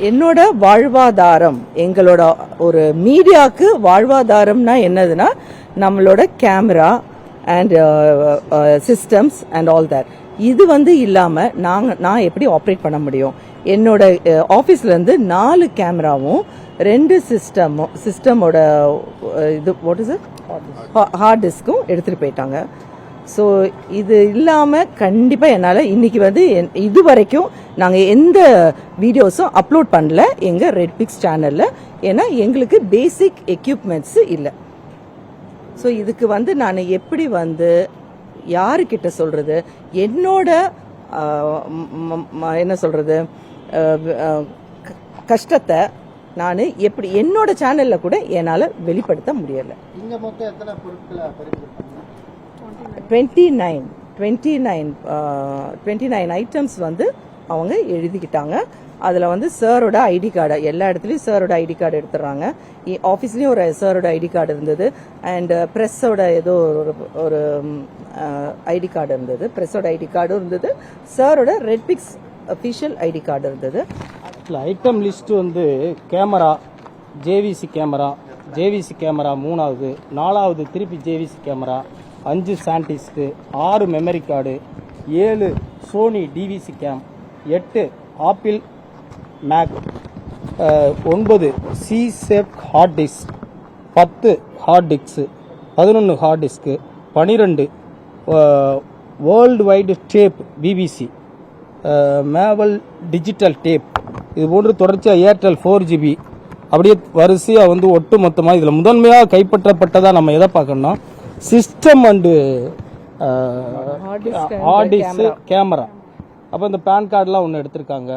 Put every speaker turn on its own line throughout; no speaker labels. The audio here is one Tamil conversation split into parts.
என்னோட வாழ்வாதாரம், எங்களோட ஒரு மீடியாவுக்கு வாழ்வாதாரம்னா என்னதுன்னா நம்மளோட camera and systems and all that. இது இல்லாமல் நான் எப்படி ஆப்ரேட் பண்ண முடியும்? என்னோட ஆஃபீஸ்லேருந்து 4 கேமராவும் 2 சிஸ்டமோட இது வாட் இஸ் ஹார்ட் டிஸ்க்கும் எடுத்துகிட்டு போயிட்டாங்க. ஸோ இது இல்லாமல் கண்டிப்பாக என்னால் இன்னைக்கு இது வரைக்கும் நாங்கள் எந்த வீடியோஸும் அப்லோட் பண்ணல எங்கள் ரெட்பிக்ஸ் சேனலில். ஏன்னா எங்களுக்கு பேசிக் எக்யூப்மெண்ட்ஸு இல்லை. ஸோ இதுக்கு நான் எப்படி யாருக்கிட்ட சொல்கிறது? என்னோட என்ன சொல்கிறது கஷ்டத்தை நான் எப்படி என்னோட சேனலில் கூட என்னால் வெளிப்படுத்த முடியலை. 29 ஐட்டம்ஸ் அவங்க எழுதிக்கிட்டாங்க. அதில் சாரோட ஐடி கார்டு, எல்லா இடத்துலையும் சாரோட ஐடி கார்டு எடுத்துடுறாங்க. ஆஃபீஸ்லேயும் ஒரு சாரோட ஐடி கார்டு இருந்தது அண்ட் ப்ரெஸ்ஸோட ஏதோ ஒரு ஐடி கார்டு இருந்தது. ப்ரெஸ்ஸோட ஐடி கார்டும் இருந்தது, சாரோட ரெட்பிக்ஸ் அஃபிஷியல் ஐடி கார்டு இருந்தது.
Item list camera, JVC camera 3வது, 4வது திருப்பி JVC camera, 5 SanDisk, 6 memory card, 7 Sony DVC cam, 8 Apple Mac, 9 சிசெப் hard disk, 10 hard disk, 11 hard disk, 12 world wide tape BBC, மேவல் டிஜிட்டல் டேப், இது போன்று தொடர்ச்சியாக ஏர்டெல் 4GB அப்படியே வரிசையாக ஒட்டு மொத்தமாக இதில் முதன்மையாக கைப்பற்றப்பட்டதாக நம்ம எதை பார்க்கணும்னா system and hard disk camera. அப்போ இந்த பேன் கார்டெலாம் ஒன்று எடுத்திருக்காங்க.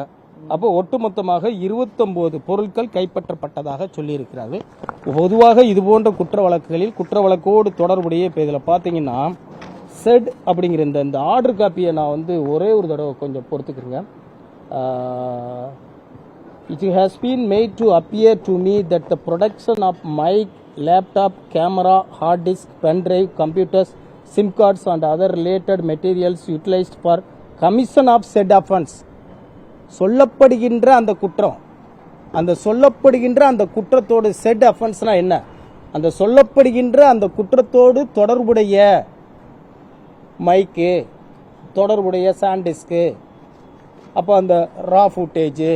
அப்போ ஒட்டுமொத்தமாக 29 பொருட்கள் கைப்பற்றப்பட்டதாக சொல்லியிருக்கிறாரு. பொதுவாக இது போன்ற குற்ற வழக்குகளில் குற்ற வழக்கோடு தொடர்புடைய இப்போ இதில் பார்த்தீங்கன்னா செட் அப்படிங்கிற இந்த ஆர்டர் காப்பியை நான் ஒரே ஒரு தடவை கொஞ்சம் பொறுத்துக்கிறேங்க. It has been made to appear to me that the production of mic, laptop, camera, hard disk, pen drive, computers, SIM cards and other related materials utilized for commission of said offense. சொல்லப்படுகின்ற அந்த குற்றம், அந்த சொல்லப்படுகின்ற அந்த குற்றத்தோடு செட் அஃபென்ஸ்னா என்ன? அந்த சொல்லப்படுகின்ற அந்த குற்றத்தோடு தொடர்புடைய மைக்கு, தொடர்புடைய சாண்டிஸ்க்கு, அப்போ அந்த ரா ஃபுட்டேஜு,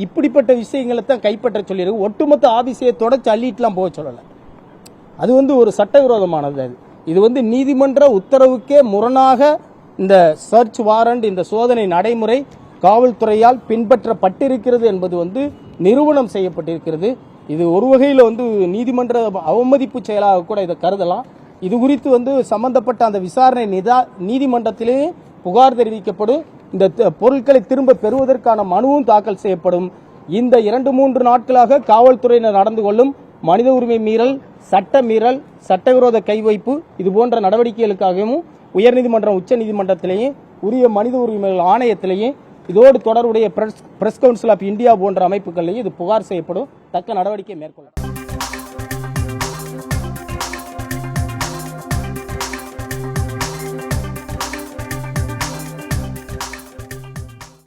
இப்படிப்பட்ட விஷயங்களை தான் கைப்பற்ற சொல்லியிருக்கு. ஒட்டுமொத்த ஆபீஸையை தொடச்சு அள்ளிட்டுலாம் போக சொல்லலை. அது ஒரு சட்டவிரோதமானது. இது நீதிமன்ற உத்தரவுக்கே முரணாக இந்த சர்ச் வாரண்ட், இந்த சோதனை நடைமுறை காவல்துறையால் பின்பற்றப்பட்டிருக்கிறது என்பது நிரூபணம் செய்யப்பட்டிருக்கிறது. இது ஒரு வகையில் நீதிமன்ற அவமதிப்பு செயலாக கூட இதை கருதலாம். இது குறித்து சம்பந்தப்பட்ட அந்த விசாரணை நீதிமன்றத்திலே புகார் தெரிவிக்கப்படும். இந்த பொருட்களை திரும்ப பெறுவதற்கான மனுவும் தாக்கல் செய்யப்படும். இந்த 2-3 நாட்களாக காவல்துறையினர் நடந்து கொள்ளும் மனித உரிமை மீறல், சட்ட மீறல், சட்டவிரோத கைவைப்பு, இது போன்ற நடவடிக்கைகளுக்காகவும் உயர்நீதிமன்றம், உச்ச நீதிமன்றத்திலேயே, உரிய மனித உரிமைகள் ஆணையத்திலேயே, இதோடு தொடர்புடைய பிரஸ் கவுன்சில் ஆஃப் இந்தியா போன்ற அமைப்புகளிலேயே இது புகார் செய்யப்படும். தக்க நடவடிக்கை மேற்கொள்ளும்.